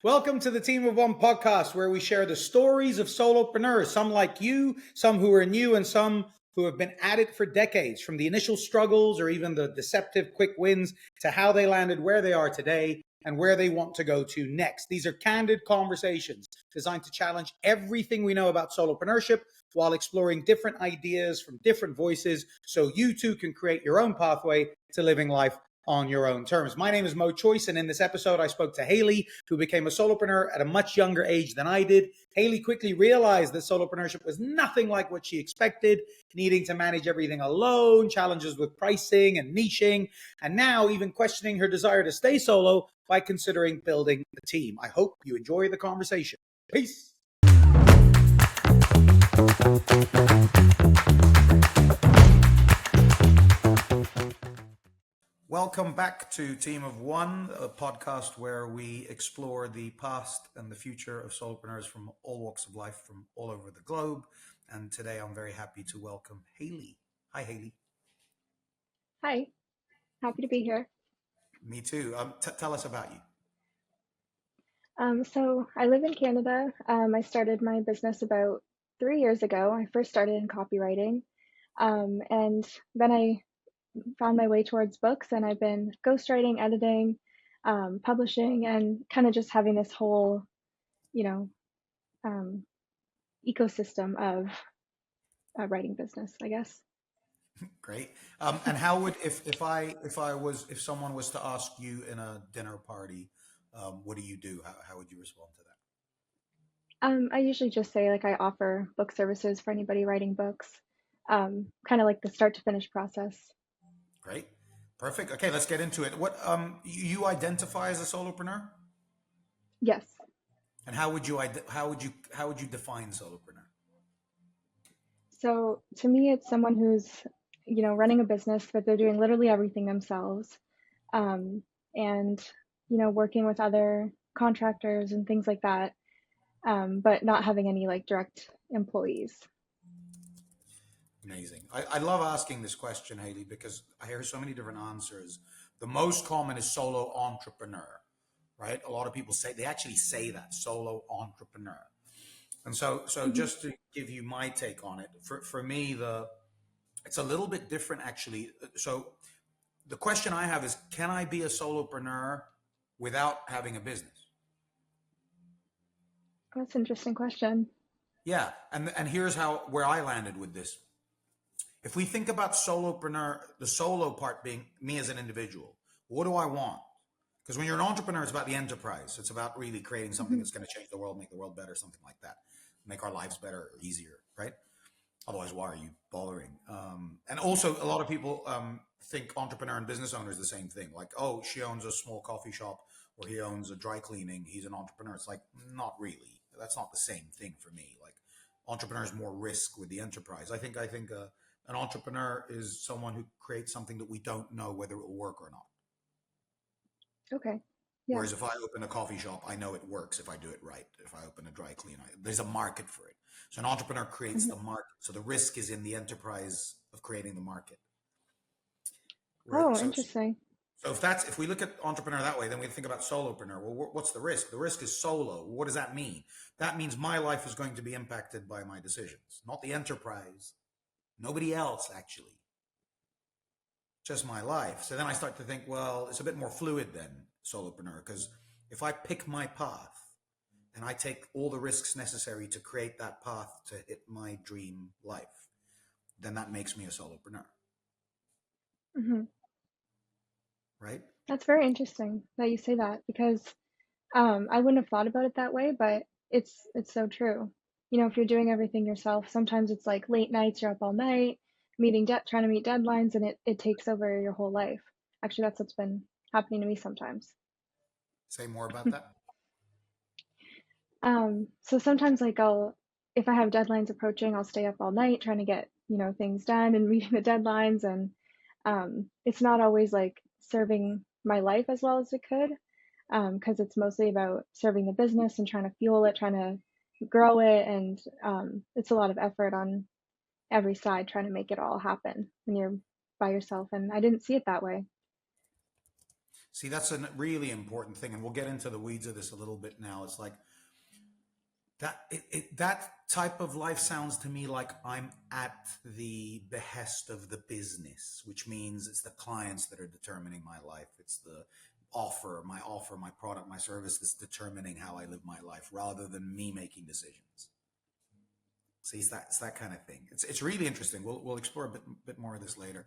Welcome to the Team of One podcast, where we share the stories of solopreneurs, some like you, some who are new, and some who have been at it for decades, from the initial struggles or even the deceptive quick wins to how they landed where they are today and where they want to go to next. These are candid conversations designed to challenge everything we know about solopreneurship while exploring different ideas from different voices so you too can create your own pathway to living life on your own terms. My name is Moe Choice, and in this episode, I spoke to Hailey, who became a solopreneur at a much younger age than I did. Hailey quickly realized that solopreneurship was nothing like what she expected, needing to manage everything alone, challenges with pricing and niching, and now even questioning her desire to stay solo by considering building a team. I hope you enjoy the conversation. Peace. Welcome back to Team of One, a podcast where we explore the past and the future of solopreneurs from all walks of life from all over the globe. And today I'm very happy to welcome Hailey. Hi, Hailey. Hi, happy to be here. Me too. Tell us about you. So I live in Canada. I started my business about 3 years ago. I first started in copywriting, and then I found my way towards books, and I've been ghostwriting, editing, publishing, and kind of just having this whole, you know, um, ecosystem of a writing business, I guess. Great. And how would if someone was to ask you in a dinner party, what do you do? How would you respond to that? I usually just say like I offer book services for anybody writing books, kind of like the start to finish process. Great. Perfect. Okay, let's get into it. What you identify as a solopreneur? Yes. And how would you define solopreneur? So to me, it's someone who's, running a business, but they're doing literally everything themselves, and, working with other contractors and things like that, but not having any like direct employees. Amazing. I love asking this question, Hailey, because I hear so many different answers. The most common is solo entrepreneur, right? A lot of people they actually say that, solo entrepreneur. And so just to give you my take on it, for me, it's a little bit different actually. So the question I have is, can I be a solopreneur without having a business? That's an interesting question. Yeah. And here's where I landed with this. If we think about solopreneur, the solo part being me as an individual, what do I want? Because when you're an entrepreneur, it's about the enterprise. It's about really creating something that's going to change the world, make the world better, something like that, make our lives better or easier, right? Otherwise, why are you bothering? And also, a lot of people think entrepreneur and business owner is the same thing. Like, oh, she owns a small coffee shop or he owns a dry cleaning. He's an entrepreneur. It's like, not really. That's not the same thing for me. Like, entrepreneur is more risk with the enterprise. I think an entrepreneur is someone who creates something that we don't know whether it will work or not. Okay. Yeah. Whereas if I open a coffee shop, I know it works if I do it right. If I open a dry cleaner, there's a market for it. So an entrepreneur creates the market. So the risk is in the enterprise of creating the market. Oh, interesting. So if we look at entrepreneur that way, then we think about solopreneur. Well, what's the risk? The risk is solo. What does that mean? That means my life is going to be impacted by my decisions, not the enterprise. Nobody else, actually. Just my life. So then I start to think, well, it's a bit more fluid than solopreneur, because if I pick my path and I take all the risks necessary to create that path to hit my dream life, then that makes me a solopreneur. Mm-hmm. Right? That's very interesting that you say that, because I wouldn't have thought about it that way, but it's so true. If you're doing everything yourself, sometimes it's like late nights, you're up all night, trying to meet deadlines, and it takes over your whole life. Actually, that's what's been happening to me sometimes. Say more about that. So sometimes like if I have deadlines approaching, I'll stay up all night trying to get, things done and meeting the deadlines. And it's not always like serving my life as well as it could, because it's mostly about serving the business and trying to fuel it, trying to grow it. And it's a lot of effort on every side trying to make it all happen when you're by yourself. And I didn't see it that way. See, that's a really important thing, and we'll get into the weeds of this a little bit now. It's like that type of life sounds to me like I'm at the behest of the business, which means it's the clients that are determining my life. It's the offer, my product, my service that's determining how I live my life, rather than me making decisions. See, it's that kind of thing. It's really interesting. We'll explore a bit more of this later.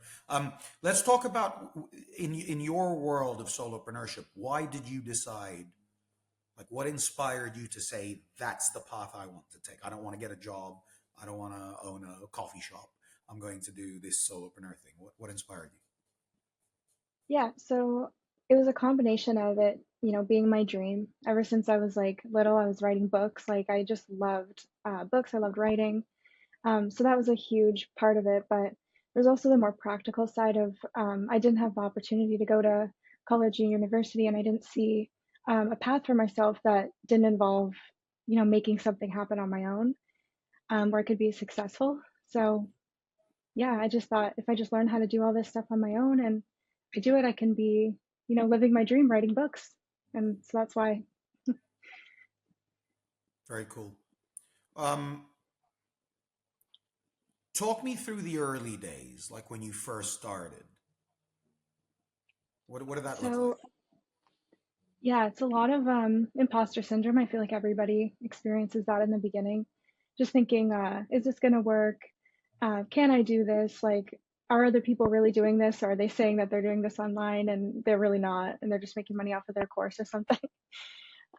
Let's talk about in your world of solopreneurship. Why did you decide? Like, what inspired you to say that's the path I want to take? I don't want to get a job. I don't want to own a coffee shop. I'm going to do this solopreneur thing. What inspired you? Yeah, so it was a combination of it, being my dream. Ever since I was like little, I was writing books. Like I just loved books. I loved writing. So that was a huge part of it. But there's also the more practical side of I didn't have the opportunity to go to college and university, and I didn't see a path for myself that didn't involve, making something happen on my own, where I could be successful. So yeah, I just thought if I just learn how to do all this stuff on my own and I do it, I can be, living my dream, writing books. And so that's why. Very cool. Um, Talk me through the early days, like when you first started. What did that look like? So yeah, it's a lot of imposter syndrome. I feel like everybody experiences that in the beginning. Just thinking, is this going to work? Can I do this? Like, are other people really doing this? Or are they saying that they're doing this online and they're really not, and they're just making money off of their course or something?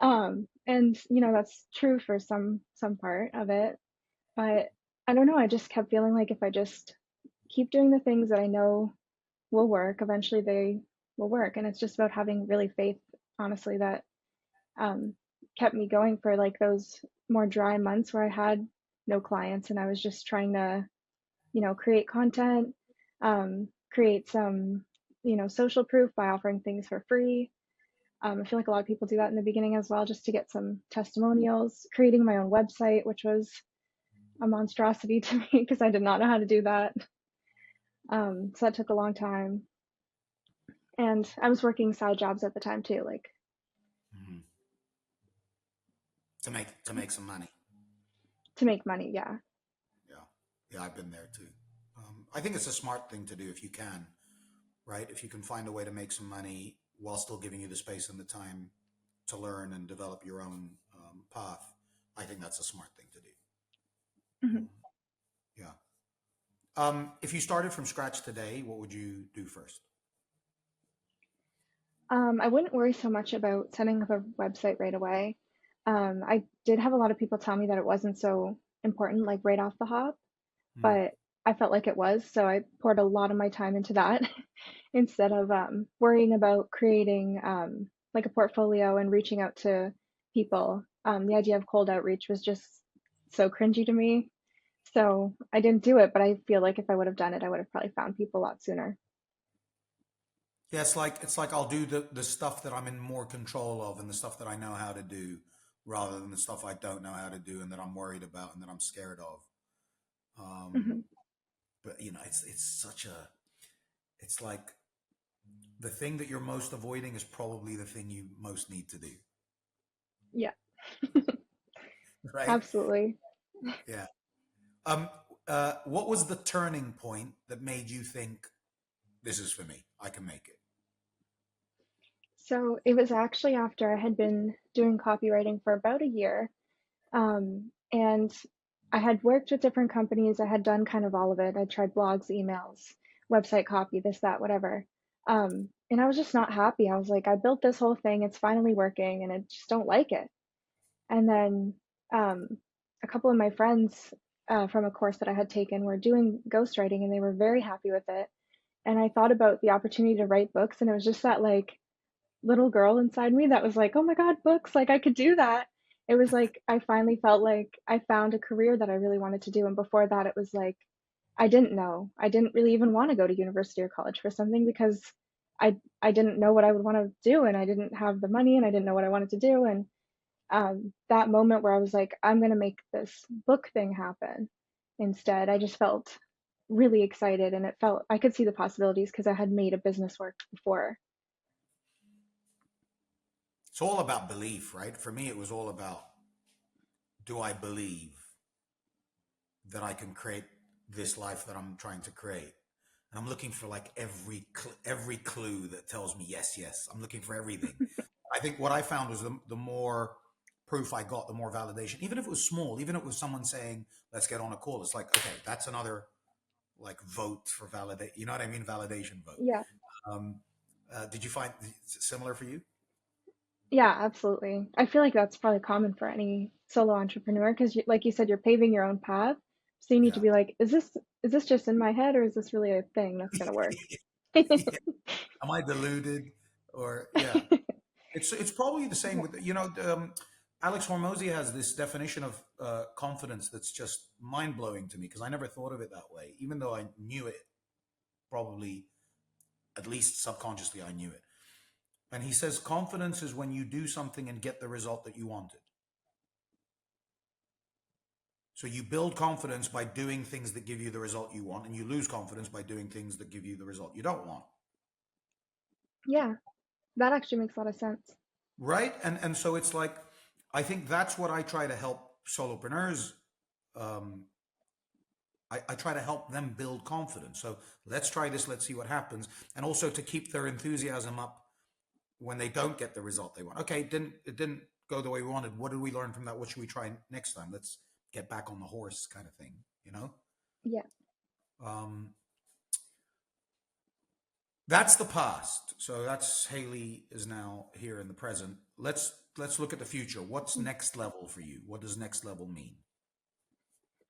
And that's true for some part of it. But I don't know. I just kept feeling like if I just keep doing the things that I know will work, eventually they will work. And it's just about having really faith, honestly, that um, kept me going for like those more dry months where I had no clients and I was just trying to, create content, create some, social proof by offering things for free. I feel like a lot of people do that in the beginning as well, just to get some testimonials, creating my own website, which was a monstrosity to me because I did not know how to do that. So that took a long time. And I was working side jobs at the time too, like Hmm. To make some money. to make money. Yeah. Yeah, yeah, I've been there too. I think it's a smart thing to do if you can, right? If you can find a way to make some money while still giving you the space and the time to learn and develop your own path, I think that's a smart thing to do. Mhm. Um, yeah. If you started from scratch today, what would you do first? I wouldn't worry so much about setting up a website right away. I did have a lot of people tell me that it wasn't so important, like right off the hop, Hmm. but I felt like it was. So I poured a lot of my time into that instead of worrying about creating like a portfolio and reaching out to people. The idea of cold outreach was just so cringy to me. So I didn't do it, but I feel like if I would have done it, I would have probably found people a lot sooner. Yeah, it's like I'll do the stuff that I'm in more control of and the stuff that I know how to do, rather than the stuff I don't know how to do and that I'm worried about and that I'm scared of. Um, Hmm. but it's such a it's like the thing that you're most avoiding is probably the thing you most need to do, Yeah, right? absolutely. Yeah. Um, what was the turning point that made you think this is for me? I can make it. So it was actually after I had been doing copywriting for about a year. And I had worked with different companies. I had done kind of all of it. I tried blogs, emails, website copy, this, that, whatever. And I was just not happy. I was like, I built this whole thing. It's finally working, and I just don't like it. And then um, a couple of my friends from a course that I had taken were doing ghostwriting, and they were very happy with it. And I thought about the opportunity to write books, and it was just that like little girl inside me that was like, oh my God, books, like I could do that. It was like I finally felt like I found a career that I really wanted to do. And before that, it was like I didn't know. I didn't really even want to go to university or college for something because I didn't know what I would want to do, and I didn't have the money, and I didn't know what I wanted to do. And that moment where I was like, I'm going to make this book thing happen instead, I just felt really excited, and it felt I could see the possibilities because I had made a business work before. It's all about belief, right? For me, it was all about, do I believe that I can create this life that I'm trying to create? And I'm looking for like every clue that tells me yes, yes. I'm looking for everything. I think what I found was the more proof I got, the more validation. Even if it was small, even if it was someone saying, "Let's get on a call," it's like, okay, that's another like vote for validate. You know what I mean? Validation vote. Yeah. Um, did you find similar for you? Yeah, absolutely. I feel like that's probably common for any solo entrepreneur because, like you said, you're paving your own path. So you need to Yeah. be like, is this just in my head or is this really a thing that's gonna work? Yeah. Am I deluded? Or yeah, it's probably the same Yeah. with Alex Hormozy has this definition of confidence that's just mind blowing to me because I never thought of it that way, even though I knew it probably at least subconsciously I knew it. And he says confidence is when you do something and get the result that you wanted. So you build confidence by doing things that give you the result you want, and you lose confidence by doing things that give you the result you don't want. Yeah, that actually makes a lot of sense. Right? And so it's like I think that's what I try to help solopreneurs. Um, I try to help them build confidence. So let's try this, let's see what happens. And also to keep their enthusiasm up when they don't get the result they want. Okay, it didn't go the way we wanted. What did we learn from that? What should we try next time? Let's get back on the horse, kind of thing, you know? Yeah. Um, that's the past. So that's Hailey is now here in the present. Let's look at the future. What's next level for you? What does next level mean?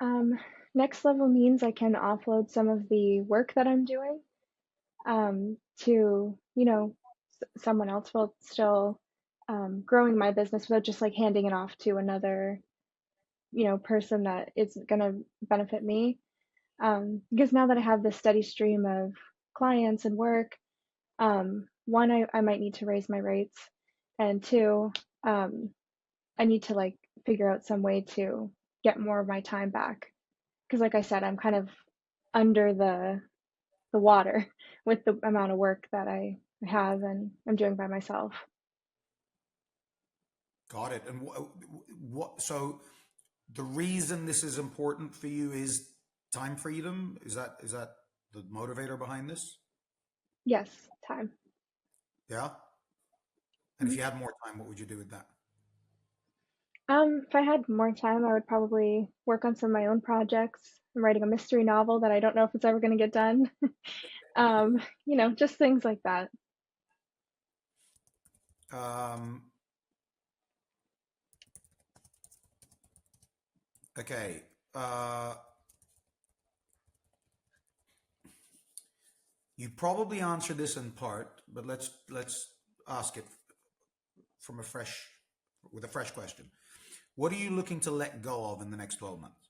Um, Next level means I can offload some of the work that I'm doing to, someone else while still growing my business without just like handing it off to another, person that is going to benefit me. Because now that I have this steady stream of clients and work, one, I might need to raise my rates, and two, um, I need to like figure out some way to get more of my time back. Because like I said, I'm kind of under the water with the amount of work that I have and I'm doing by myself. Got it. And what? So the reason this is important for you is time freedom. Is that the motivator behind this? Yes, time. Yeah. And if Mhm. you had more time, what would you do with that? If I had more time, I would probably work on some of my own projects. I'm writing a mystery novel that I don't know if it's ever going to get done. Just things like that. Um, okay. You probably answered this in part, but let's ask it from a fresh with a fresh question. What are you looking to let go of in the next 12 months?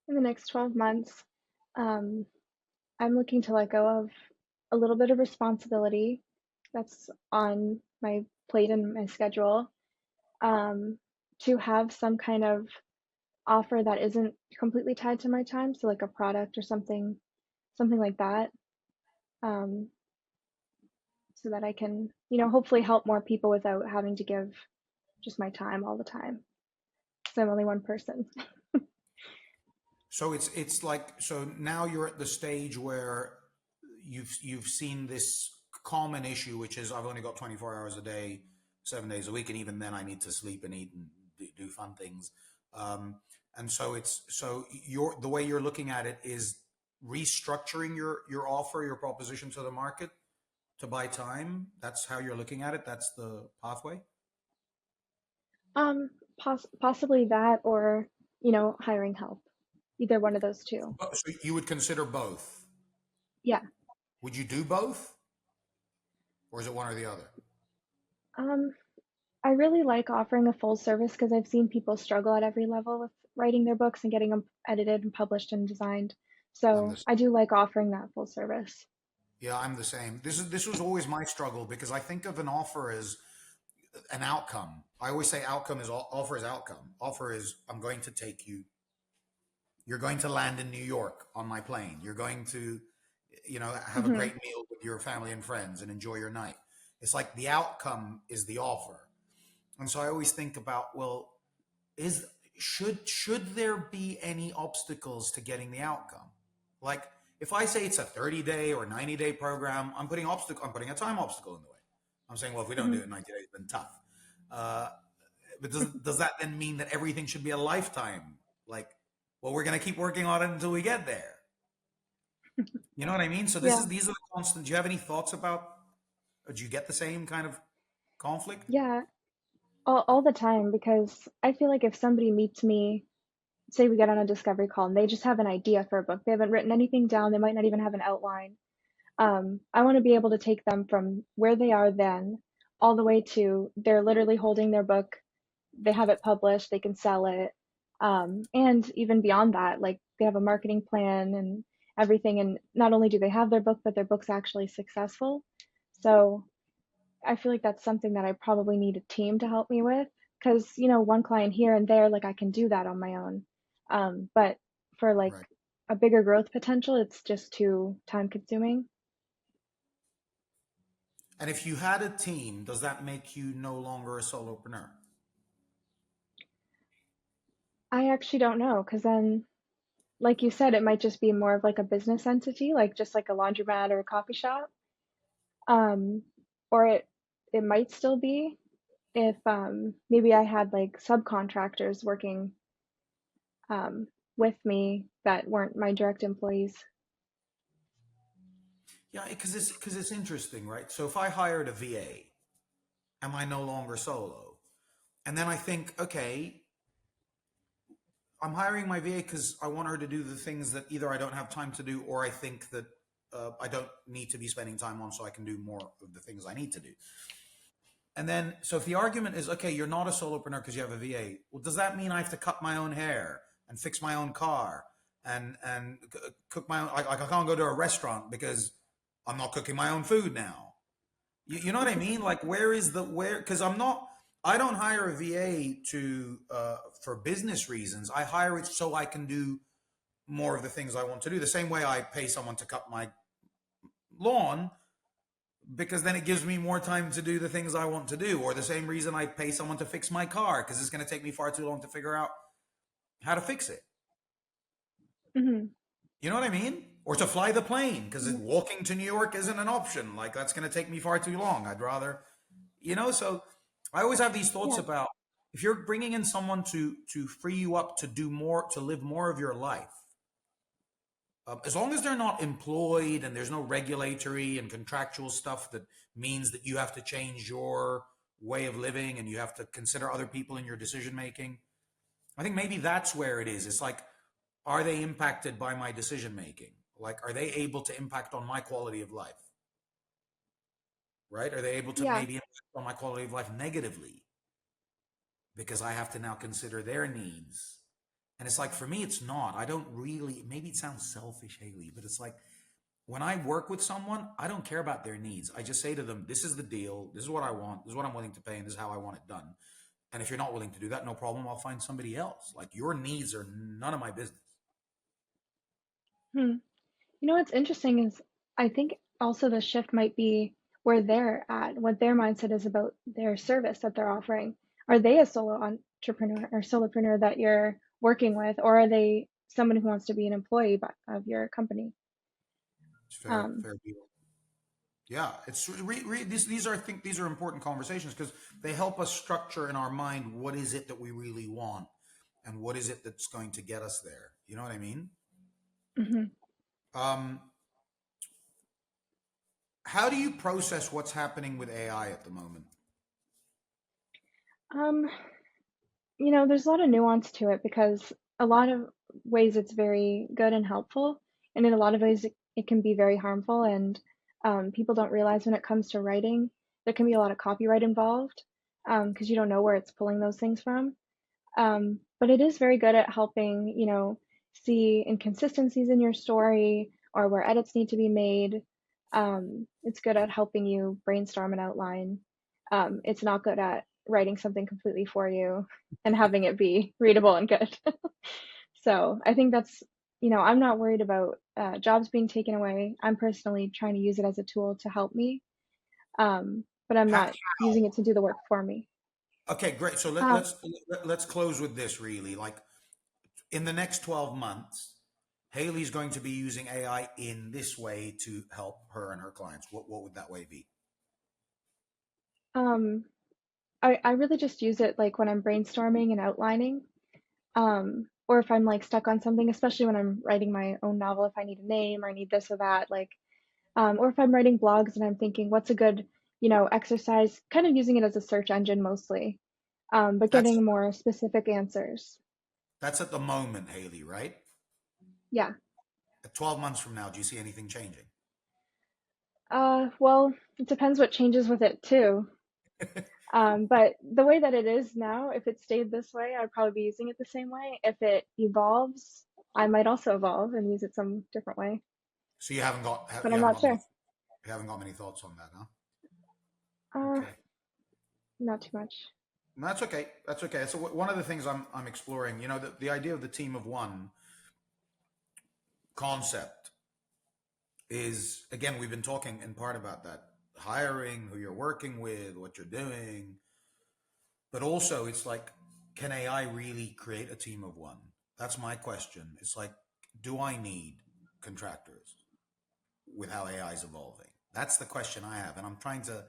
In the next 12 months, um, I'm looking to let go of a little bit of responsibility that's on my plate and my schedule, um, to have some kind of offer that isn't completely tied to my time, so like a product or something like that, um, so that I can, hopefully help more people without having to give just my time all the time. So I'm only one person. So it's like so now you're at the stage where you've seen this common issue, which is I've only got 24 hours a day, 7 days a week, and even then I need to sleep and eat and do fun things. Um, and so it's so you're the way you're looking at it is restructuring your offer, your proposition to the market to buy time. That's how you're looking at it. That's the pathway. Possibly that, or hiring help. Either one of those two. So you would consider both. Yeah. Would you do both, or is it one or the other? Um, I really like offering a full service because I've seen people struggle at every level with writing their books and getting them edited and published and designed. I'm So the I do like offering that full service. Yeah, I'm the same. This was always my struggle because I think of an offer as an outcome. I always say outcome is offer is outcome. Offer is I'm going to take you. You're going to land in New York on my plane. You're going to, have a Hmm. great meal with your family and friends and enjoy your night. It's like the outcome is the offer. And so I always think about, well, is should there be any obstacles to getting the outcome? Like if I say it's a 30-day or 90-day program, I'm putting a time obstacle in the way. I'm saying, well, if we don't do Hmm. it in 90 days, then tough. Uh, but does that then mean that everything should be a lifetime? Like, well, we're going to keep working on it until we get there. You know what I mean? So Yeah. these are the constant. Do you have any thoughts about? Or do you get the same kind of conflict? Yeah. All the time, because I feel like if somebody meets me, say we get on a discovery call and they just have an idea for a book, they haven't written anything down, they might not even have an outline. I want to be able to take them from where they are then all the way to they're literally holding their book, they have it published, they can sell it. And even beyond that, like they have a marketing plan and everything. And not only do they have their book, but their book's actually successful. So I feel like that's something that I probably need a team to help me with. Because, one client here and there, like I can do that on my own. But for like Right. a bigger growth potential, it's just too time consuming. And if you had a team, does that make you no longer a solopreneur? I actually don't know, because then, like you said, it might just be more of like a business entity, like just like a laundromat or a coffee shop. Um, or it might still be if maybe I had like subcontractors working um, with me that weren't my direct employees. Yeah, because it's interesting, right? So if I hired a VA, am I no longer solo? And then I think, okay, I'm hiring my VA because I want her to do the things that either I don't have time to do, or I think that I don't need to be spending time on, so I can do more of the things I need to do. And then, so if the argument is, okay, you're not a solopreneur because you have a VA, well, does that mean I have to cut my own hair and fix my own car and cook my own? Like I can't go to a restaurant because I'm not cooking my own food now. You know what I mean? Like, where? Because I don't hire a VA to for business reasons. I hire it so I can do more of the things I want to do. The same way I pay someone to cut my lawn because then it gives me more time to do the things I want to do. Or the same reason I pay someone to fix my car because it's going to take me far too long to figure out how to fix it. Hmm. You know what I mean? Or to fly the plane because Yeah. walking to New York isn't an option. Like that's going to take me far too long. I'd rather, So I always have these thoughts Yeah. about if you're bringing in someone to free you up to do more, to live more of your life. As long as they're not employed and there's no regulatory and contractual stuff that means that you have to change your way of living and you have to consider other people in your decision making, I think maybe that's where it is. It's like, are they impacted by my decision making? Like, are they able to impact on my quality of life? Right? Are they able to Yeah. maybe impact on my quality of life negatively because I have to now consider their needs? And it's like, for me, it's not. I don't really, maybe it sounds selfish, Hailey, but it's like, when I work with someone, I don't care about their needs. I just say to them, this is the deal. This is what I want. This is what I'm willing to pay. And this is how I want it done. And if you're not willing to do that, no problem. I'll find somebody else. Like your needs are none of my business. Hmm. What's interesting is I think also the shift might be where they're at, what their mindset is about their service that they're offering. Are they a solo entrepreneur or solopreneur that you're working with, or are they someone who wants to be an employee of your company? It's fair, Um, fair deal. Yeah, it's these are I think these are important conversations because they help us structure in our mind what is it that we really want and what is it that's going to get us there. You know what I mean? mhm. Um, how do you process what's happening with AI at the moment? um, there's a lot of nuance to it because a lot of ways it's very good and helpful, and in a lot of ways it can be very harmful. And people don't realize when it comes to writing, there can be a lot of copyright involved because you don't know where it's pulling those things from. But it is very good at helping, see inconsistencies in your story or where edits need to be made. It's good at helping you brainstorm an outline. It's not good at writing something completely for you and having it be readable and good. So I think that's, I'm not worried about jobs being taken away. I'm personally trying to use it as a tool to help me. but I'm How, not using it to do the work for me. okay, great. So Uh, let's close with this really. Like in the next 12 months, Hailey's going to be using AI in this way to help her and her clients. What would that way be? um, I really just use it like when I'm brainstorming and outlining, or if I'm like stuck on something, especially when I'm writing my own novel, if I need a name or I need this or that, like, or if I'm writing blogs and I'm thinking, what's a good, exercise, kind of using it as a search engine mostly, but That's getting more specific answers. that's at the moment, Hailey, right? Yeah. At 12 months from now, do you see anything changing? Well, it depends what changes with it too. But the way that it is now, if it stayed this way, I'd probably be using it the same way. If it evolves, I might also evolve and use it some different way, So you haven't got but I'm not sure. you haven't got many thoughts on that, huh? Uh, Okay. Not too much. That's okay. That's okay. So one of the things I'm exploring, the idea of the team of one concept is, again, we've been talking in part about that hiring, who you're working with, what you're doing, but also it's like, can AI really create a team of one? That's my question. It's like, do I need contractors with how AI is evolving? That's the question I have, and I'm trying to,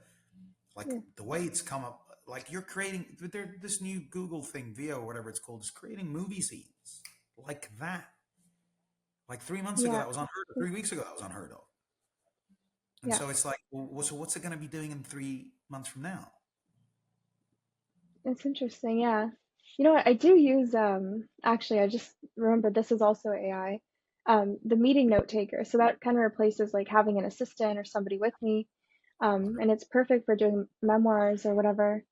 like, Yeah. the way it's come up, like you're creating this new Google thing, VO, whatever it's called, is creating movie scenes like that. Like 3 months ago, Yeah. that was unheard of. 3 weeks ago, that was unheard of. And Yeah. so it's like, well, so what's it going to be doing in 3 months from now? It's interesting. Yeah. You know what? I do use, actually, I just remembered this is also AI, the meeting note taker. So that kind of replaces like having an assistant or somebody with me. And it's perfect for doing memoirs or whatever.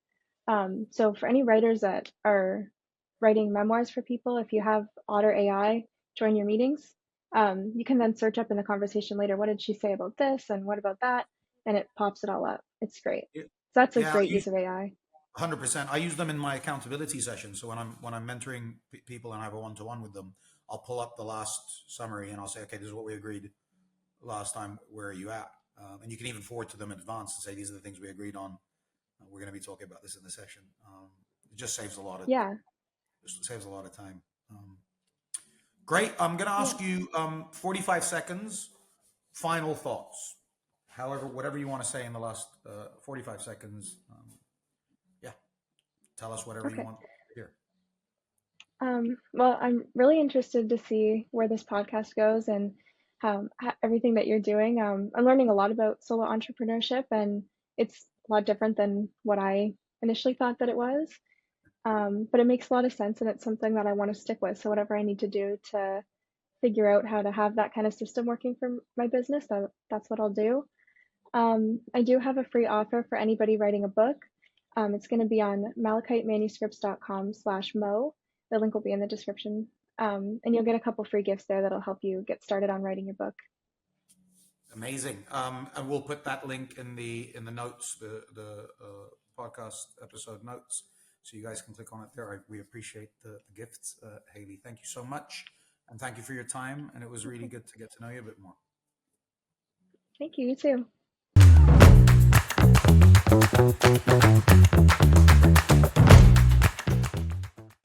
So for any writers that are writing memoirs for people, if you have Otter AI join your meetings, you can then search up in the conversation later, what did she say about this and what about that? And it pops it all up. It's great. It- So that's a yeah, great use of AI. 100%. I use them in my accountability sessions. So when I'm mentoring people and I have a one-to-one with them, I'll pull up the last summary and I'll say, okay, this is what we agreed last time. Where are you at? And you can even forward to them in advance and say, these are the things we agreed on. We're going to be talking about this in the session. It just saves a lot of Yeah. time. Great. I'm going to Yeah. ask you 45 seconds, final thoughts. However, whatever you want to say in the last 45 seconds. Yeah, tell us whatever you Okay. want to hear. Well, I'm really interested to see where this podcast goes and everything that you're doing. I'm learning a lot about solo entrepreneurship, and it's a lot different than what I initially thought that it was. But it makes a lot of sense, and it's something that I want to stick with. So whatever I need to do to figure out how to have that kind of system working for my business, that's what I'll do. I do have a free offer for anybody writing a book. It's going to be on malachitemanuscripts.com/Moe. The link will be in the description. And you'll get a couple free gifts there that'll help you get started on writing your book. Amazing. And we'll put that link in the notes, the podcast episode notes, so you guys can click on it there. We appreciate the gifts, Hailey. Thank you so much, and thank you for your time. And it was really good to get to know you a bit more. Thank you. You too.